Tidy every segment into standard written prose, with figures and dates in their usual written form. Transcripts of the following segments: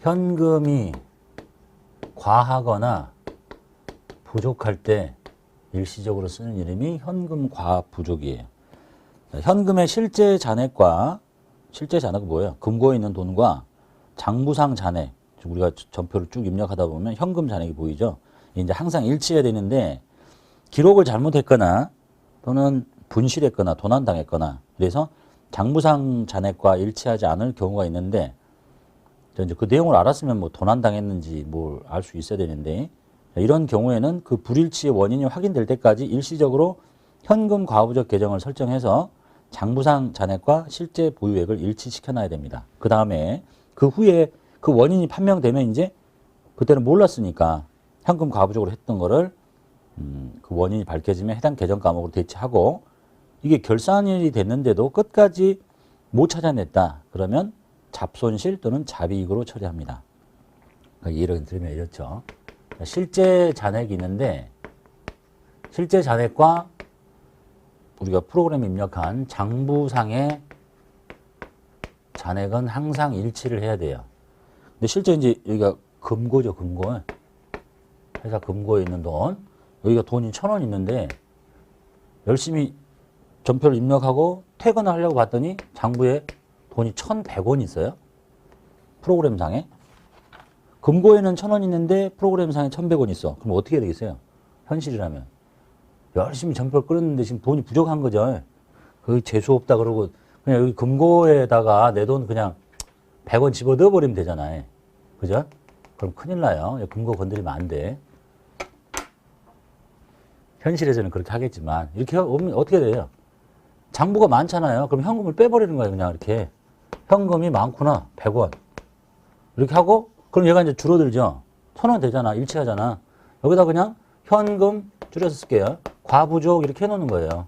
현금이 과하거나 부족할 때 일시적으로 쓰는 이름이 현금 과부족이에요. 현금의 실제 잔액은 뭐예요? 금고에 있는 돈과 장부상 잔액, 우리가 전표를 쭉 입력하다 보면 현금 잔액이 보이죠? 이제 항상 일치해야 되는데 기록을 잘못했거나 또는 분실했거나 도난당했거나 그래서 장부상 잔액과 일치하지 않을 경우가 있는데 이제 그 내용을 알았으면 뭐 도난당했는지 뭘 알 수 있어야 되는데 이런 경우에는 그 불일치의 원인이 확인될 때까지 일시적으로 현금 과부족 계정을 설정해서 장부상 잔액과 실제 보유액을 일치시켜 놔야 됩니다. 그 다음에 그 후에 그 원인이 판명되면 이제 그때는 몰랐으니까 현금 과부족으로 했던 거를 그 원인이 밝혀지면 해당 계정 과목으로 대체하고 이게 결산일이 됐는데도 끝까지 못 찾아냈다. 그러면 잡손실 또는 잡이익으로 처리합니다. 그러니까 예를 들면 이렇죠. 실제 잔액이 있는데 실제 잔액과 우리가 프로그램에 입력한 장부상의 잔액은 항상 일치를 해야 돼요. 근데 실제 이제 여기가 금고죠, 금고. 회사 금고에 있는 돈. 여기가 돈이 1,000원 있는데 열심히 전표를 입력하고 퇴근을 하려고 봤더니 장부에 돈이 1,100원 있어요. 프로그램상에. 금고에는 1,000원 있는데 프로그램상에 1,100원 있어. 그럼 어떻게 해야 되겠어요? 현실이라면. 열심히 전표를 끌었는데 지금 돈이 부족한 거죠. 거기 재수 없다 그러고 그냥 여기 금고에다가 내 돈 그냥 100원 집어 넣어버리면 되잖아요. 그죠? 그럼 큰일 나요. 금고 건드리면 안 돼. 현실에서는 그렇게 하겠지만 이렇게 오면 어떻게 돼요? 장부가 많잖아요. 그럼 현금을 빼버리는 거예요. 그냥 이렇게. 현금이 많구나. 100원. 이렇게 하고 그럼 얘가 이제 줄어들죠. 1,000원 되잖아. 일치하잖아. 여기다 그냥 현금 줄여서 쓸게요. 과부족 이렇게 해놓는 거예요.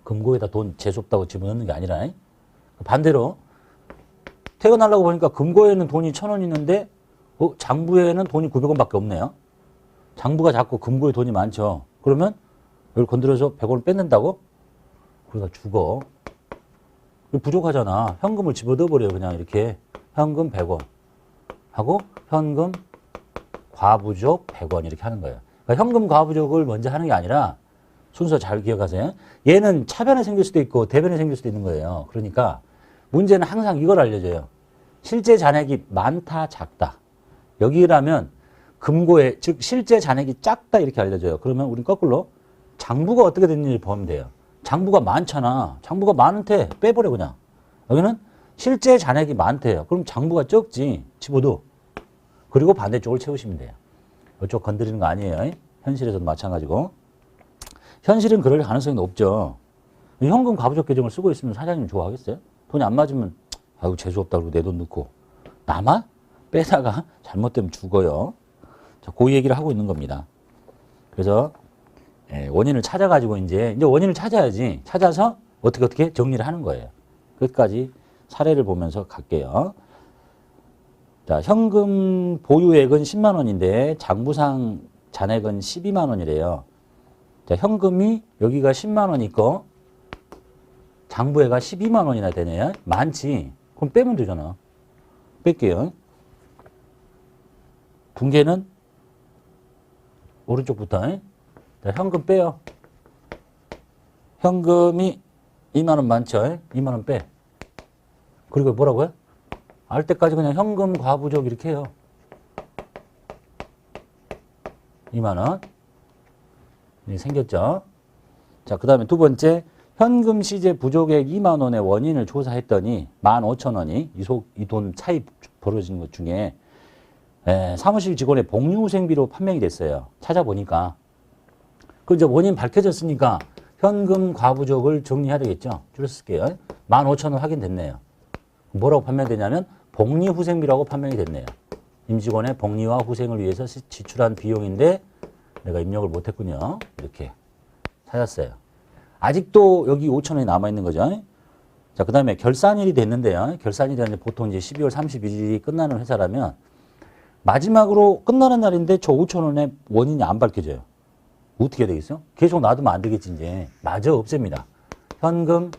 금고에다 돈 재수없다고 집어넣는 게 아니라. 반대로 퇴근하려고 보니까 금고에는 돈이 1,000원 있는데 장부에는 돈이 900원밖에 없네요. 장부가 작고 금고에 돈이 많죠. 그러면 여기 건드려서 100원을 뺏는다고? 그러다 죽어. 부족하잖아. 현금을 집어넣어버려요. 그냥 이렇게 현금 100원 하고 현금 과부족 100원 이렇게 하는 거예요. 그러니까 현금 과부족을 먼저 하는 게 아니라 순서 잘 기억하세요. 얘는 차변에 생길 수도 있고 대변에 생길 수도 있는 거예요. 그러니까 문제는 항상 이걸 알려줘요. 실제 잔액이 많다 작다. 여기라면 금고에 즉 실제 잔액이 작다 이렇게 알려줘요. 그러면 우린 거꾸로 장부가 어떻게 됐는지 보면 돼요. 장부가 많잖아. 장부가 많은데 빼버려 그냥. 여기는 실제 잔액이 많대요. 그럼 장부가 적지. 집어도. 그리고 반대쪽을 채우시면 돼요. 이쪽 건드리는 거 아니에요. 현실에서도 마찬가지고. 현실은 그럴 가능성이 높죠. 현금 과부족 계정을 쓰고 있으면 사장님 좋아하겠어요? 돈이 안 맞으면 아이고 재수없다 그러고 내 돈 넣고 남아? 빼다가 잘못되면 죽어요. 자, 그 얘기를 하고 있는 겁니다. 그래서 원인을 찾아가지고 이제 원인을 찾아야지. 찾아서 어떻게 정리를 하는 거예요. 끝까지 사례를 보면서 갈게요. 자, 현금 보유액은 10만 원인데 장부상 잔액은 12만 원이래요. 자, 현금이 여기가 10만 원 있고 장부에가 12만 원이나 되네요. 많지. 그럼 빼면 되잖아. 뺄게요. 분계는 오른쪽부터. 자, 현금 빼요. 현금이 2만 원 많죠. 2만 원 빼. 그리고 뭐라고요? 알 때까지 그냥 현금 과부족 이렇게 해요. 2만 원. 생겼죠. 자, 그 다음에 두 번째. 현금 시제 부족액 2만 원의 원인을 조사했더니 15,000원이 이 돈 차이 벌어진 것 중에 사무실 직원의 복리후생비로 판명이 됐어요. 찾아보니까. 그 이제 원인 밝혀졌으니까 현금 과부족을 정리해야 되겠죠. 줄여서 쓸게요. 15,000원 확인됐네요. 뭐라고 판명되냐면 복리후생비라고 판명이 됐네요. 임직원의 복리와 후생을 위해서 지출한 비용인데 내가 입력을 못했군요. 이렇게 찾았어요. 아직도 여기 5,000원이 남아있는 거죠. 자, 그 다음에 결산일이 됐는데요. 결산일이 보통 이제 12월 31일이 끝나는 회사라면 마지막으로 끝나는 날인데 저 5,000원의 원인이 안 밝혀져요. 어떻게 해야 되겠어? 계속 놔두면 안 되겠지, 이제. 마저 없앱니다. 현금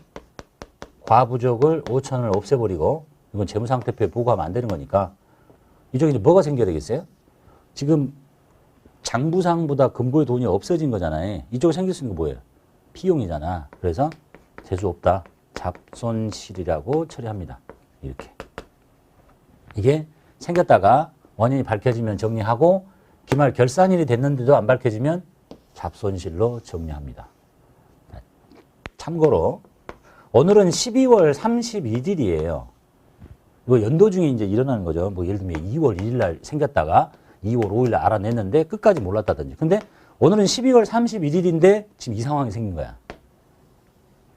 과부족을 5,000원을 없애버리고, 이건 재무상태표에 보고하면 안 되는 거니까, 이쪽에 이제 뭐가 생겨야 되겠어요? 지금 장부상보다 금고의 돈이 없어진 거잖아요. 이쪽에 생길 수 있는 거 뭐예요? 비용이잖아. 그래서 재수 없다. 잡손실이라고 처리합니다. 이렇게. 이게 생겼다가 원인이 밝혀지면 정리하고 기말 결산일이 됐는데도 안 밝혀지면 잡손실로 정리합니다. 참고로 오늘은 12월 31일이에요. 이거 연도 중에 이제 일어나는 거죠. 뭐 예를 들면 2월 1일 날 생겼다가 2월 5일 날 알아냈는데 끝까지 몰랐다든지. 근데 오늘은 12월 31일인데 지금 이 상황이 생긴 거야.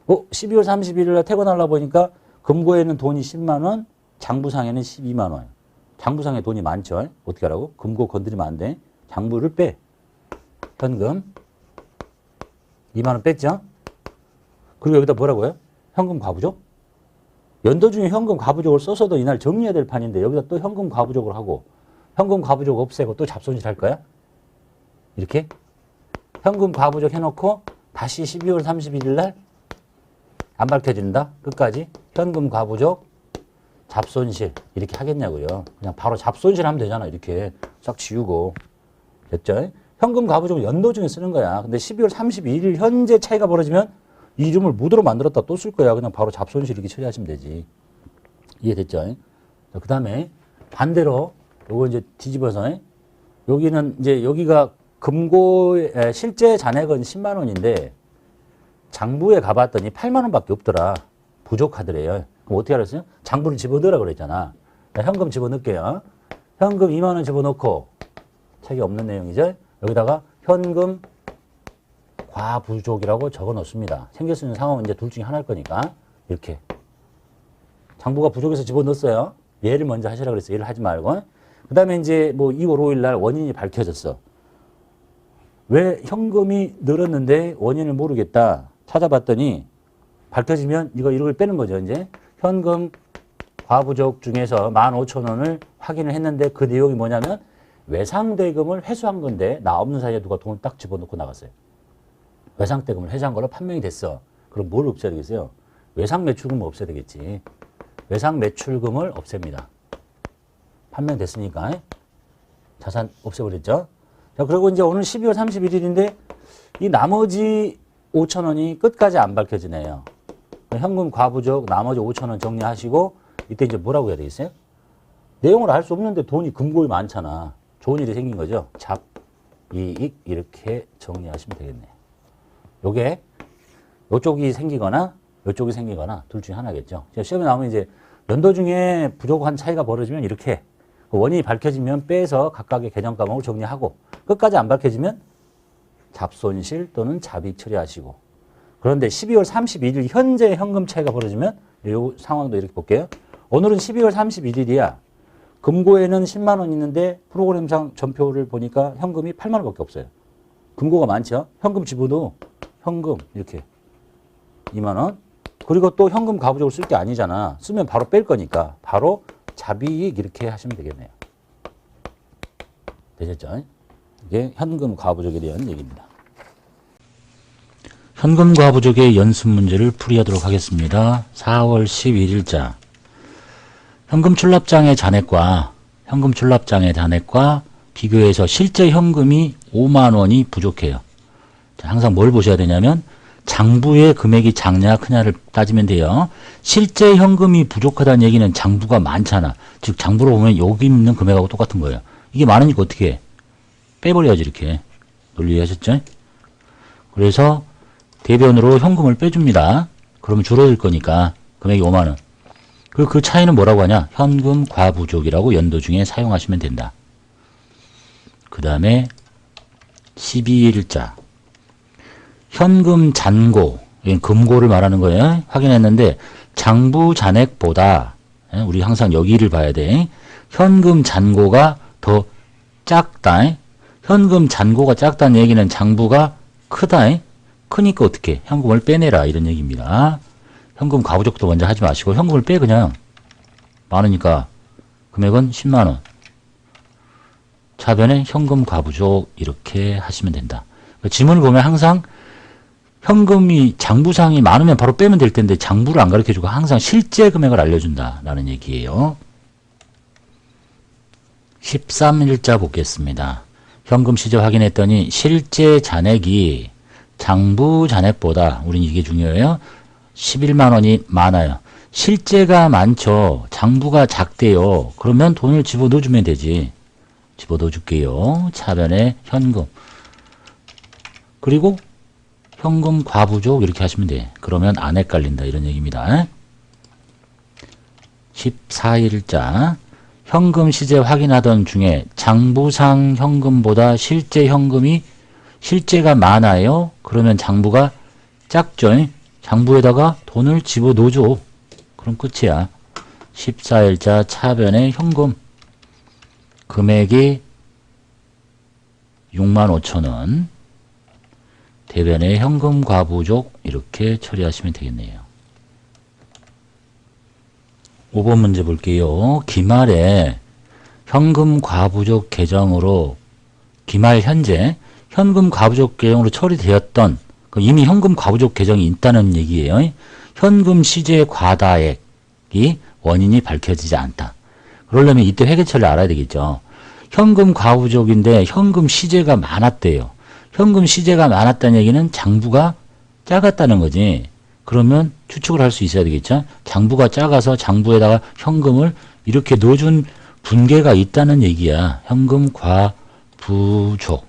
12월 31일 날 퇴근하려고 보니까 금고에는 돈이 10만 원, 장부상에는 12만 원. 장부상에 돈이 많죠. 어떻게 하라고? 금고 건드리면 안 돼. 장부를 빼. 현금 2만 원 뺐죠. 그리고 여기다 뭐라고요? 현금 과부족? 연도 중에 현금 과부족을 써서도 이날 정리해야 될 판인데 여기다 또 현금 과부족을 하고 현금 과부족 없애고 또 잡손실 할 거야? 이렇게? 현금 과부족 해놓고 다시 12월 31일 날 안 밝혀진다? 끝까지 현금 과부족 잡손실 이렇게 하겠냐고요. 그냥 바로 잡손실 하면 되잖아. 이렇게 싹 지우고. 됐죠? 현금 과부족을 연도 중에 쓰는 거야. 근데 12월 31일 현재 차이가 벌어지면 이 이름을 무드로 만들었다 또 쓸 거야. 그냥 바로 잡손실 이렇게 처리하시면 되지. 이해됐죠? 그 다음에 반대로 요거 이제 뒤집어서 여기는 이제 여기가 금고의 실제 잔액은 10만 원인데 장부에 가봤더니 8만 원밖에 없더라. 부족하더래요. 그럼 어떻게 알았어요? 장부를 집어넣으라 그랬잖아. 현금 집어넣을게요. 현금 2만 원 집어넣고 책이 없는 내용이죠. 여기다가 현금 과부족이라고 적어 놓습니다. 생길 수 있는 상황은 이제 둘 중에 하나일 거니까 이렇게 장부가 부족해서 집어넣었어요. 얘를 먼저 하시라고 그랬어요. 얘를 하지 말고. 그 다음에 이제 뭐 2월 5일 날 원인이 밝혀졌어. 왜 현금이 늘었는데 원인을 모르겠다. 찾아봤더니 밝혀지면 이걸 빼는 거죠. 이제 현금 과부족 중에서 15,000원을 확인을 했는데 그 내용이 뭐냐면 외상대금을 회수한 건데 나 없는 사이에 누가 돈을 딱 집어넣고 나갔어요. 외상대금을 회수한 걸로 판명이 됐어. 그럼 뭘 없애야 되겠어요? 외상매출금을 없애야 되겠지. 외상매출금을 없앱니다. 판명됐으니까 자산 없애버렸죠. 자, 그리고 이제 오늘 12월 31일인데 이 나머지 5,000원이 끝까지 안 밝혀지네요. 현금 과부족 나머지 5,000원 정리하시고 이때 이제 뭐라고 해야 되겠어요? 내용을 알 수 없는데 돈이 금고에 많잖아. 좋은 일이 생긴 거죠. 잡이익 이렇게 정리하시면 되겠네요. 요게 요쪽이 생기거나 요쪽이 생기거나 둘 중에 하나겠죠. 시험에 나오면 이제 연도 중에 부족한 차이가 벌어지면 이렇게 원인이 밝혀지면 빼서 각각의 개정 과목을 정리하고 끝까지 안 밝혀지면 잡손실 또는 잡이익 처리하시고 그런데 12월 31일 현재 현금 차이가 벌어지면 이 상황도 이렇게 볼게요. 오늘은 12월 31일이야. 금고에는 10만 원 있는데 프로그램상 전표를 보니까 현금이 8만 원밖에 없어요. 금고가 많죠. 현금 집어도 현금 이렇게 2만 원. 그리고 또 현금 과부족을 쓸 게 아니잖아. 쓰면 바로 뺄 거니까 바로 잡이익 이렇게 하시면 되겠네요. 되셨죠? 이게 현금 과부족에 대한 얘기입니다. 현금 과부족의 연습 문제를 풀이하도록 하겠습니다. 4월 11일자 현금 출납장의 잔액과 비교해서 실제 현금이 5만 원이 부족해요. 자, 항상 뭘 보셔야 되냐면 장부의 금액이 작냐 크냐를 따지면 돼요. 실제 현금이 부족하다는 얘기는 장부가 많잖아. 즉 장부로 보면 여기 있는 금액하고 똑같은 거예요. 이게 많으니까 어떻게 해? 빼버려야지 이렇게. 논리 이해하셨죠? 그래서 대변으로 현금을 빼줍니다. 그러면 줄어들 거니까 금액이 5만 원. 그리고 그 차이는 뭐라고 하냐? 현금 과부족이라고 연도 중에 사용하시면 된다. 그 다음에 12일자 현금 잔고, 금고를 말하는 거예요. 확인했는데 장부 잔액보다 우리 항상 여기를 봐야 돼. 현금 잔고가 더 작다. 현금 잔고가 작다는 얘기는 장부가 크다. 크니까 어떻게? 현금을 빼내라 이런 얘기입니다. 현금 과부족도 먼저 하지 마시고 현금을 빼 그냥. 많으니까 금액은 10만 원. 차변에 현금 과부족 이렇게 하시면 된다. 지문을 보면 항상 현금이 장부상이 많으면 바로 빼면 될 텐데 장부를 안 가르쳐주고 항상 실제 금액을 알려준다라는 얘기예요. 13일자 보겠습니다. 현금 시제 확인했더니 실제 잔액이 장부 잔액보다, 우린 이게 중요해요. 11만 원이 많아요. 실제가 많죠. 장부가 작대요. 그러면 돈을 집어넣어주면 되지. 집어넣어줄게요. 차변에 현금. 그리고 현금 과부족 이렇게 하시면 돼. 그러면 안 헷갈린다 이런 얘기입니다. 14일자 현금 시제 확인하던 중에 장부상 현금보다 실제 현금이 실제가 많아요. 그러면 장부가 작죠. 장부에다가 돈을 집어넣어줘. 그럼 끝이야. 14일자 차변에 현금 금액이 65,000원 대변에 현금 과부족 이렇게 처리하시면 되겠네요. 5번 문제 볼게요. 기말에 현금 과부족 계정으로 기말 현재 현금 과부족 계정으로 처리되었던 이미 현금 과부족 계정이 있다는 얘기예요. 현금 시제 과다액이 원인이 밝혀지지 않다. 그러려면 이때 회계처리를 알아야 되겠죠. 현금 과부족인데 현금 시제가 많았대요. 현금 시제가 많았다는 얘기는 장부가 작았다는 거지. 그러면 추측을 할 수 있어야 되겠죠. 장부가 작아서 장부에다가 현금을 이렇게 넣어준 분계가 있다는 얘기야. 현금 과부족.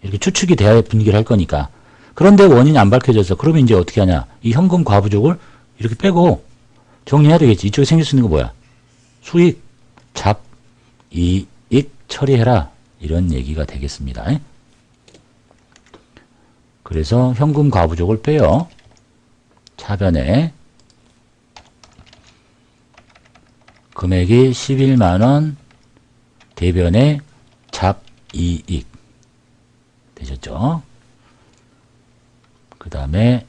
이렇게 추측이 돼야 분계를 할 거니까. 그런데 원인이 안 밝혀져서 그러면 이제 어떻게 하냐. 이 현금 과부족을 이렇게 빼고 정리해야 되겠지. 이쪽에 생길 수 있는 거 뭐야. 수익, 잡, 이익 처리해라. 이런 얘기가 되겠습니다. 그래서 현금 과부족을 빼요. 차변에 금액이 11만원 대변에 잡이익 되셨죠? 그 다음에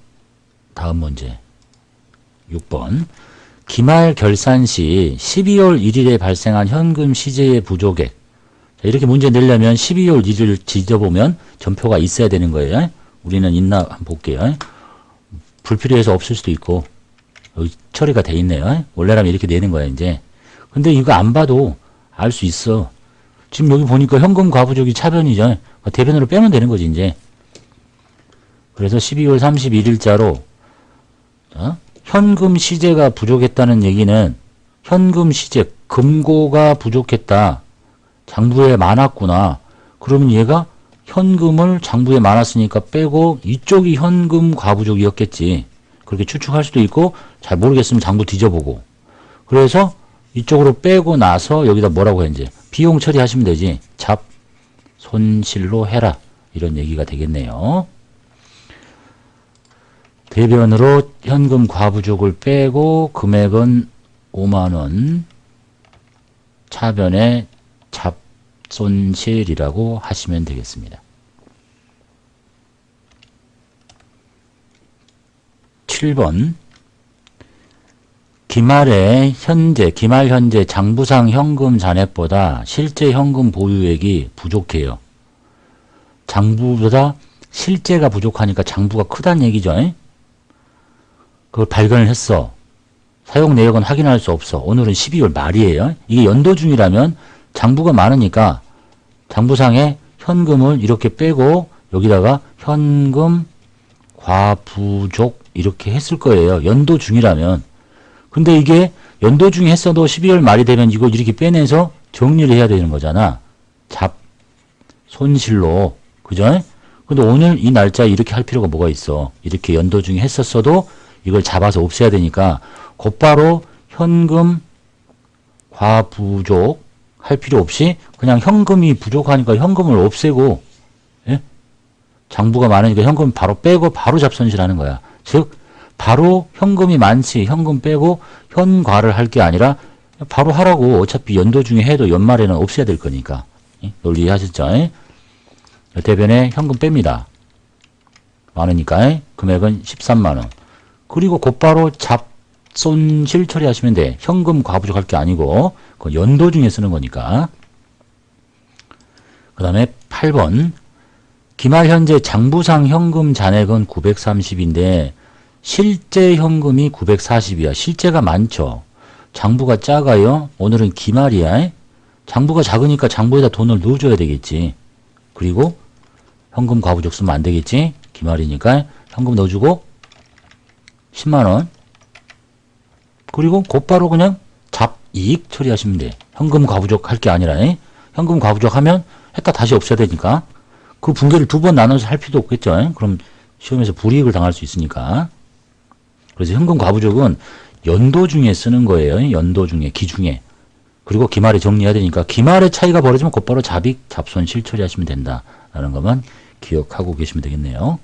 다음 문제 6번 기말 결산 시 12월 1일에 발생한 현금 시제의 부족액. 이렇게 문제 내려면 12월 1일을 지져보면 전표가 있어야 되는 거예요. 우리는 있나 한번 볼게요. 불필요해서 없을 수도 있고 여기 처리가 돼 있네요. 원래라면 이렇게 내는 거야 이제. 근데 이거 안 봐도 알 수 있어. 지금 여기 보니까 현금 과부족이 차변이죠. 대변으로 빼면 되는 거지 이제. 그래서 12월 31일자로 현금 시제가 부족했다는 얘기는 현금 시제 금고가 부족했다. 장부에 많았구나. 그러면 얘가 현금을 장부에 많았으니까 빼고 이쪽이 현금 과부족이었겠지. 그렇게 추측할 수도 있고 잘 모르겠으면 장부 뒤져보고. 그래서 이쪽으로 빼고 나서 여기다 뭐라고 해 이제 비용 처리하시면 되지. 잡 손실로 해라. 이런 얘기가 되겠네요. 대변으로 현금 과부족을 빼고 금액은 5만원 차변에 잡 손실이라고 하시면 되겠습니다. 7번 기말 현재 장부상 현금 잔액보다 실제 현금 보유액이 부족해요. 장부보다 실제가 부족하니까 장부가 크다는 얘기죠. 그걸 발견을 했어. 사용 내역은 확인할 수 없어. 오늘은 12월 말이에요. 이게 연도 중이라면 장부가 많으니까 장부상에 현금을 이렇게 빼고 여기다가 현금 과부족 이렇게 했을 거예요. 연도 중이라면. 근데 이게 연도 중에 했어도 12월 말이 되면 이거 이렇게 빼내서 정리를 해야 되는 거잖아. 잡 손실로. 그죠? 근데 오늘 이 날짜에 이렇게 할 필요가 뭐가 있어. 이렇게 연도 중에 했었어도 이걸 잡아서 없애야 되니까 곧바로 현금 과부족 할 필요 없이 그냥 현금이 부족하니까 현금을 없애고, 예? 장부가 많으니까 현금 바로 빼고 바로 잡손실하는 거야. 즉 바로 현금이 많지 현금 빼고 현과를 할 게 아니라 바로 하라고. 어차피 연도 중에 해도 연말에는 없애야 될 거니까. 논리 이해하셨죠? 대변에 현금 뺍니다. 많으니까 금액은 13만원. 그리고 곧바로 잡손실 처리하시면 돼. 현금 과부족할 게 아니고 그건 연도 중에 쓰는 거니까. 그 다음에 8번 기말 현재 장부상 현금 잔액은 930인데 실제 현금이 940이야. 실제가 많죠. 장부가 작아요. 오늘은 기말이야. 장부가 작으니까 장부에다 돈을 넣어줘야 되겠지. 그리고 현금 과부족 쓰면 안 되겠지. 기말이니까 현금 넣어주고 10만원. 그리고 곧바로 그냥 잡이익 처리하시면 돼. 현금 과부족 할 게 아니라 현금 과부족 하면 했다 다시 없애야 되니까 그 분계를 두 번 나눠서 할 필요도 없겠죠. 그럼 시험에서 불이익을 당할 수 있으니까. 그래서 현금 과부족은 연도 중에 쓰는 거예요. 연도 중에, 기중에. 그리고 기말에 정리해야 되니까 기말의 차이가 벌어지면 곧바로 잡이익, 잡손 실처리하시면 된다라는 것만 기억하고 계시면 되겠네요.